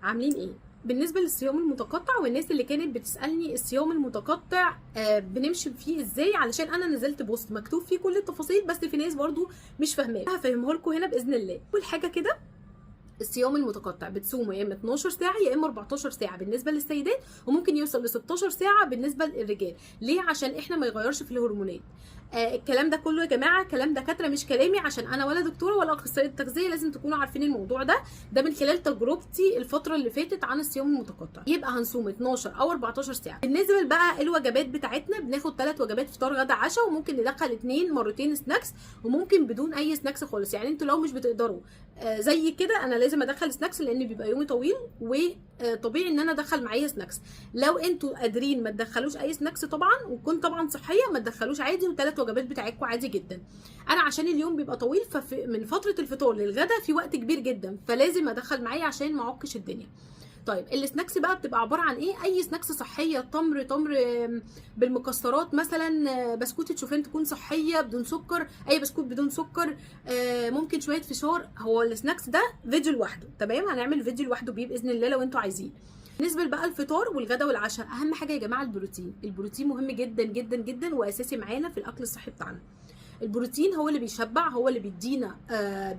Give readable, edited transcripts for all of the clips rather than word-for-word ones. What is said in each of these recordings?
عاملين ايه؟ بالنسبه للصيام المتقطع والناس اللي كانت بتسالني الصيام المتقطع بنمشي فيه ازاي، علشان انا نزلت بوست مكتوب فيه كل التفاصيل، بس في ناس برضو مش فاهماه. هفهمه لكم هنا باذن الله. اول حاجه كده، الصيام المتقطع بتصوموا يا اما 12 ساعه يا اما 14 ساعه بالنسبه للسيدات، وممكن يوصل ل 16 ساعه بالنسبه للرجال. ليه؟ عشان احنا ما يغيرش في الهرمونات. الكلام ده كله يا جماعه كلام دكاتره، مش كلامي، عشان انا ولا دكتوره ولا اخصائيه تغذيه. لازم تكونوا عارفين الموضوع ده من خلال تجربتي الفتره اللي فاتت عن الصيام المتقطع. يبقى هنصوم 12 او 14 ساعه. بالنسبه بقى الوجبات بتاعتنا، بناخد 3 وجبات فطار غدا عشاء، وممكن ندخل 2 مرتين سناكس، وممكن بدون اي سناكس خالص. يعني انتوا لو مش بتقدروا زي كده، انا لازم ادخل سناكس لان بيبقى يومي طويل، وطبيعي ان انا ادخل معايا سناكس. لو انتوا قادرين ما تدخلوش اي سناكس طبعا، وتكون طبعا صحيه، ما تدخلوش عادي، وثلاث وجبات بتاعتكم عادي جدا. انا عشان اليوم بيبقى طويل، فمن فتره الفطار للغدا في وقت كبير جدا، فلازم ادخل معايا عشان ما اعكش الدنيا. طيب السناكس بقى بتبقى عباره عن ايه؟ اي سناكس صحيه، تمر بالمكسرات مثلا، بسكوت شوفان تكون صحيه بدون سكر، اي بسكوت بدون سكر، ممكن شويه فشار. هو السناكس ده فيديو لوحده، تمام؟ هنعمل فيديو لوحده بيه باذن الله لو انتوا عايزين. بالنسبه بقى الفطار والغدا والعشاء، اهم حاجه يا جماعه البروتين. البروتين مهم جدا جدا جدا واساسي معانا في الاكل الصحي بتاعنا. البروتين هو اللي بيشبع، هو اللي بيدينا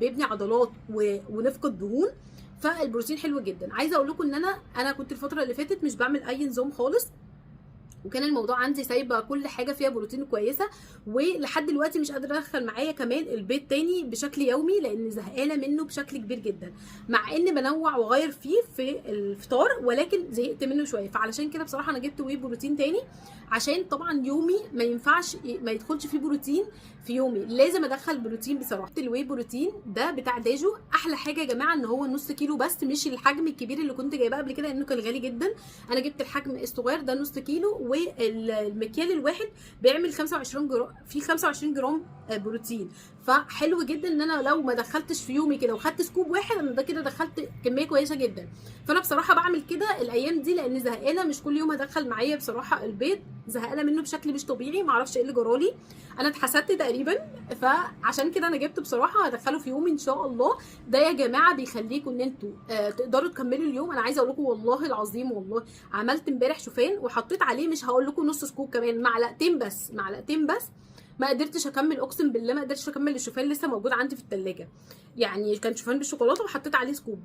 بيبني عضلات ونفقد دهون. فالبروتين حلو جدا. عايزه اقول لكم ان انا كنت الفتره اللي فاتت مش بعمل اي نظام خالص، وكان الموضوع عندي سايبه كل حاجه فيها بروتين كويسه، ولحد دلوقتي مش قادره ادخل معايا كمان البيض تاني بشكل يومي، لان زهقانه منه بشكل كبير جدا، مع ان بنوع واغير فيه في الفطار، ولكن زهقت منه شويه. فعلشان كده بصراحه انا جبت واي بروتين تاني، عشان طبعا يومي ما ينفعش ما يدخلش فيه بروتين في يومي، لازم ادخل بروتين بصراحه. الواي بروتين ده بتاع داجو، احلى حاجه يا جماعه ان هو نص كيلو بس، مش الحجم الكبير اللي كنت جايباه قبل كده لانه كان غالي جدا. انا جبت الحجم الصغير ده نص كيلو، والمكيال الواحد بيعمل 25 جرام، فيه 25 جرام بروتين. فحلو جدا ان انا لو ما دخلتش في يومي كده وخدت سكوب واحد، انا ده كده دخلت كميه كويسه جدا. فانا بصراحه بعمل كده الايام دي لان زهقانه، مش كل يوم هدخل معايا بصراحه البيض، زهقانه منه بشكل مش طبيعي، معرفش ايه اللي جرالي، انا اتحسدت تقريبا. فعشان كده انا جبت بصراحه هدخله في يومي ان شاء الله. ده يا جماعه بيخليكم ان انتوا تقدروا تكملوا اليوم. انا عايزه اقول لكم والله العظيم، والله عملت امبارح شوفان وحطيت عليه، مش هقول لكم نص سكوب، كمان معلقتين بس، معلقتين بس. ما قدرتش اكمل، اقسم بالله ما قدرتش اكمل. الشوفان لسه موجود عندي في الثلاجه، يعني كان شوفان بالشوكولاته وحطيت عليه سكوب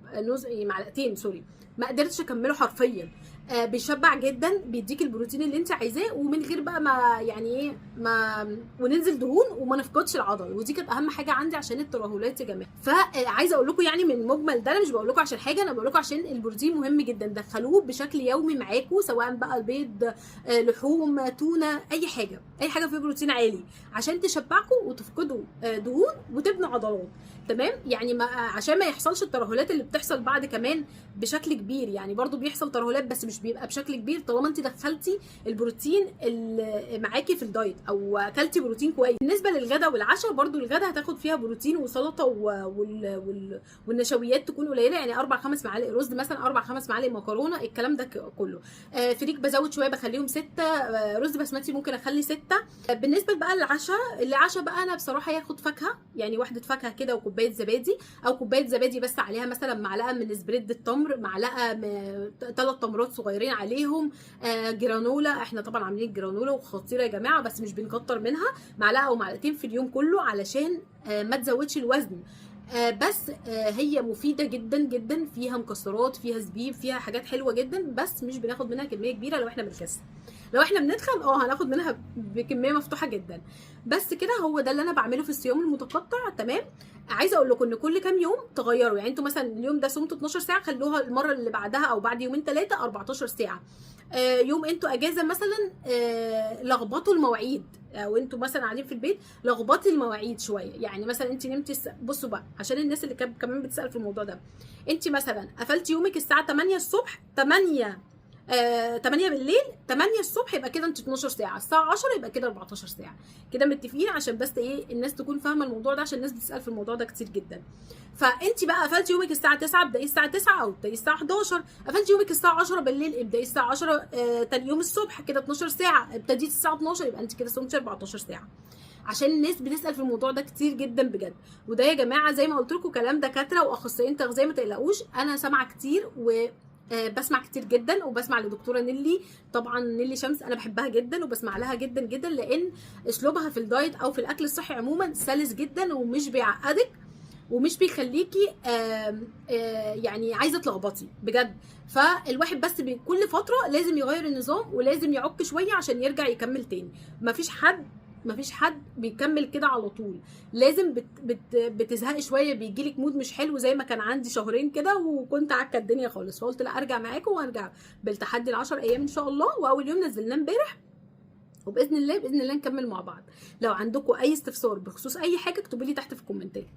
معلقتين سوري، ما قدرتش اكمله حرفيا. بيشبع جدا، بيديك البروتين اللي انت عايزاه، ومن غير بقى ما يعني ايه ما وننزل دهون وما نفقدش العضل، ودي كانت اهم حاجه عندي عشان الترهلات يا جماعه. فعايزه اقول لكم يعني من مجمل ده، انا مش بقول لكم عشان حاجه، انا بقول لكم عشان البروتين مهم جدا. دخلوه بشكل يومي معاكم، سواء بقى بيض، لحوم، تونه، اي حاجه فيها بروتين عالي، عشان تشبعكم وتفقدوا دهون وتبنوا عضلات، تمام؟ يعني عشان ما يحصلش الترهلات اللي بتحصل بعد كمان بشكل كبير. يعني برضو بيحصل ترهلات بس مش بيبقى بشكل كبير طالما انت دخلتي البروتين اللي معاكي في الدايت او اكلتي بروتين كويس. بالنسبه للغدا والعشاء، برضو الغدا هتاخد فيها بروتين وسلطه والنشويات تكون قليله، يعني 4-5 معالق رز مثلا، 4-5 معالق مكرونه، الكلام ده كله. فريك بزود شويه بخليهم 6، رز بسمتي ممكن اخلي 6. بالنسبه بقى العشاء بقى انا بصراحه ياخد فاكهه، يعني واحده فاكهه كده وكوبايه زبادي، او كوبايه زبادي بس عليها مثلا معلقه من سبريد التمر، معلقه 3 تمرات صغيرين عليهم، جرانولا. احنا طبعا عاملين جرانولا وخطيره يا جماعه، بس مش بنكتر منها، معلقه او معلقتين في اليوم كله علشان ما تزودش الوزن. بس هي مفيده جدا جدا، فيها مكسرات، فيها زبيب، فيها حاجات حلوه جدا، بس مش بناخد منها كميه كبيره لو احنا بنكسل. لو احنا بنتخن هناخد منها بكميه مفتوحه جدا. بس كده هو ده اللي انا بعمله في الصيام المتقطع، تمام؟ عايزه اقول لكم ان كل كام يوم تغيروا، يعني انتوا مثلا اليوم ده صمتوا 12 ساعه، خلوها المره اللي بعدها او بعد يومين 3 14 ساعه. يوم انتوا اجازه مثلا، لخبطوا المواعيد، او انتوا مثلا قاعدين في البيت لخبطي المواعيد شويه. يعني مثلا انت نمتي بصوا بقى عشان الناس اللي كمان بتسال في الموضوع ده، انت مثلا قفلتي يومك الساعه 8 الصبح، 8 بالليل، 8 الصبح، يبقى كده انت 12 ساعه، الساعه 10 يبقى كده 14 ساعه. كده متفقين؟ عشان بس ايه الناس تكون فاهمه الموضوع ده، عشان الناس بتسال في الموضوع ده كتير جدا. فانت بقى قفلتي يومك الساعه 9، ابداي الساعه 9 او ابداي الساعه 11. قفلتي يومك الساعه 10 بالليل، ابداي الساعه 10 تاني يوم الصبح، كده 12 ساعه. ابتديتي الساعه 12، يبقى انت كده صمتي 14 ساعه. عشان الناس بتسال في الموضوع ده كتير جدا بجد. وده يا جماعه زي ما قلت لكم كلام دكاتره واخصائيين تغذيه، ما تقلقوش، انا سامعه كتير بسمع كتير جدا، وبسمع لدكتوره نيلي. طبعا نيلي شمس انا بحبها جدا وبسمع لها جدا جدا، لان اسلوبها في الدايت او في الاكل الصحي عموما سلس جدا ومش بيعقدك ومش بيخليكي يعني عايزه تلخبطي بجد. فالواحد بس كل فتره لازم يغير النظام ولازم يعك شويه عشان يرجع يكمل تاني. مفيش حد بيكمل كده على طول، لازم بتزهقي شويه، بيجيلك مود مش حلو زي ما كان عندي شهرين كده وكنت عكه الدنيا خالص. فقلت لا، ارجع معاكم وارجع بالتحدي ال10 ايام ان شاء الله. واول يوم نزلناه امبارح، وباذن الله باذن الله نكمل مع بعض. لو عندكم اي استفسار بخصوص اي حاجه اكتبوا لي تحت في الكومنتات.